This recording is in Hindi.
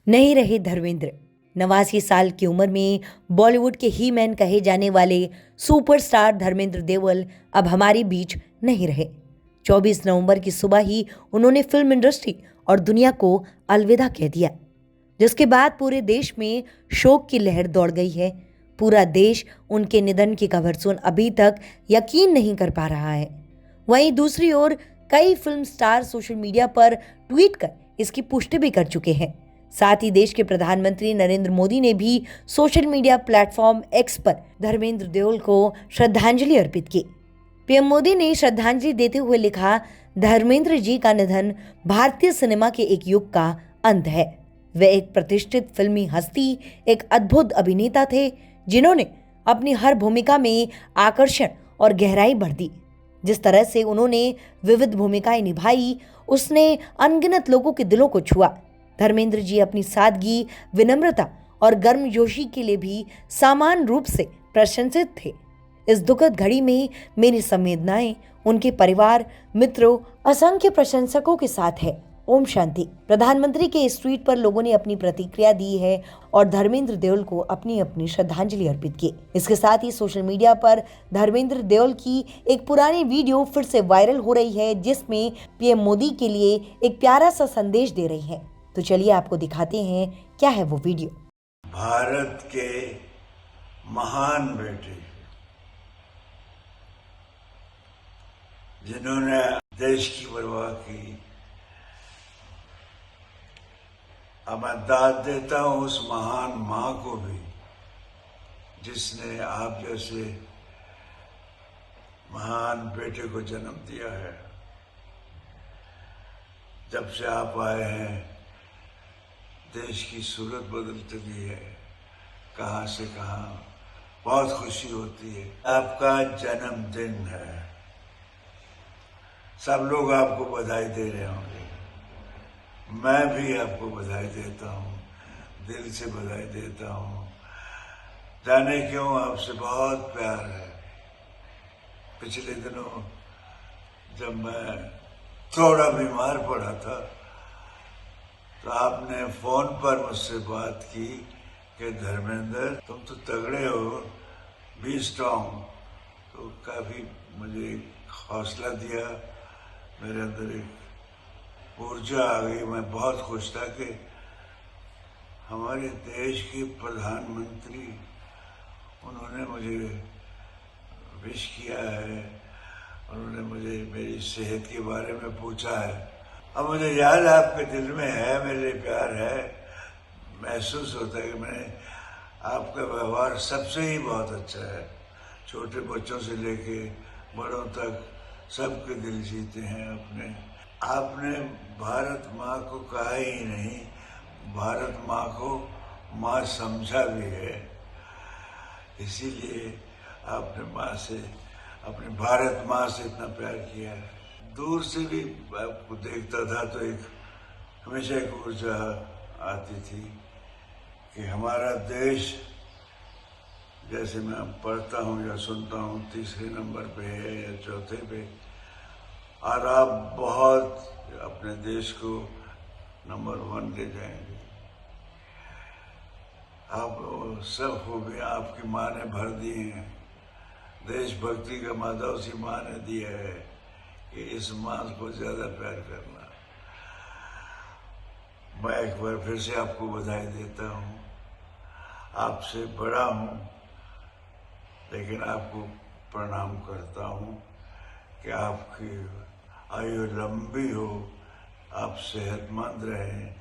नहीं रहे धर्मेंद्र। 89 साल की उम्र में बॉलीवुड के ही मैन कहे जाने वाले सुपरस्टार धर्मेंद्र देओल अब हमारे बीच नहीं रहे। 24 नवंबर की सुबह ही उन्होंने फिल्म इंडस्ट्री और दुनिया को अलविदा कह दिया, जिसके बाद पूरे देश में शोक की लहर दौड़ गई है। पूरा देश उनके निधन की खबर सुन अभी तक यकीन नहीं कर पा रहा है। वहीं दूसरी ओर कई फिल्म स्टार सोशल मीडिया पर ट्वीट कर इसकी पुष्टि भी कर चुके हैं। साथ ही देश के प्रधानमंत्री नरेंद्र मोदी ने भी सोशल मीडिया प्लेटफॉर्म एक्स पर धर्मेंद्र देओल को श्रद्धांजलि अर्पित की। पीएम मोदी ने श्रद्धांजलि देते हुए लिखा, धर्मेंद्र जी का निधन भारतीय सिनेमा के एक युग का अंत है। वे एक प्रतिष्ठित फिल्मी हस्ती, एक अद्भुत अभिनेता थे, जिन्होंने अपनी हर भूमिका में आकर्षण और गहराई भर दी। जिस तरह से उन्होंने विविध भूमिकाएं निभाई, उसने अनगिनत लोगों के दिलों को छुआ। धर्मेंद्र जी अपनी सादगी, विनम्रता और गर्मजोशी के लिए भी समान रूप से प्रशंसित थे। इस दुखद घड़ी में मेरी संवेदनाएं उनके परिवार, मित्रों, असंख्य प्रशंसकों के साथ है। ओम शांति। प्रधानमंत्री के इस ट्वीट पर लोगों ने अपनी प्रतिक्रिया दी है और धर्मेंद्र देओल को अपनी अपनी श्रद्धांजलि अर्पित की। इसके साथ ही सोशल मीडिया पर धर्मेंद्र देओल की एक पुरानी वीडियो फिर से वायरल हो रही है, जिसमें पीएम मोदी के लिए एक प्यारा सा संदेश दे रही हैं। तो चलिए आपको दिखाते हैं क्या है वो वीडियो। भारत के महान बेटे, जिन्होंने देश की परवाह की, अब मैं दाद देता हूं उस महान मां को भी, जिसने आप जैसे महान बेटे को जन्म दिया है। जब से आप आए हैं, देश की सूरत बदल चुकी है। कहां से कहां बहुत खुशी होती है। आपका जन्मदिन है, सब लोग आपको बधाई दे रहे होंगे। मैं भी आपको बधाई देता हूं, दिल से बधाई देता हूं। जाने क्यों आपसे बहुत प्यार है। पिछले दिनों जब मैं थोड़ा बीमार पड़ा था, तो आपने फोन पर मुझसे बात की कि धर्मेंद्र, तुम तो तगड़े हो, बी स्ट्रॉन्ग। तो काफी मुझे हौसला दिया, मेरे अंदर एक ऊर्जा आ गई। मैं बहुत खुश था कि हमारे देश के प्रधानमंत्री, उन्होंने मुझे विश किया है, उन्होंने मुझे मेरी सेहत के बारे में पूछा है। अब मुझे याद आपके दिल में है, मेरे प्यार है। महसूस होता है कि मैंने आपका व्यवहार सबसे ही बहुत अच्छा है। छोटे बच्चों से लेके बड़ों तक सबके दिल जीते हैं अपने। आपने भारत माँ को कहा ही नहीं, भारत माँ को माँ समझा भी है। इसीलिए आपने माँ से, अपनी भारत माँ से इतना प्यार किया है। दूर से भी आपको देखता था तो एक हमेशा एक ऊर्जा आती थी कि हमारा देश, जैसे मैं पढ़ता हूँ या सुनता हूँ, तीसरे नंबर पे है या चौथे पे, और आप बहुत अपने देश को नंबर 1 ले जाएंगे। आप सब खूबियाँ आपकी माँ ने भर दी हैं। देशभक्ति का मादा उसी माँ ने दिया है कि इस माँ को ज्यादा प्यार करना। मैं एक बार फिर से आपको बधाई देता हूँ। आपसे बड़ा हूँ, लेकिन आपको प्रणाम करता हूँ कि आपकी आयु लंबी हो, आप सेहतमंद रहें,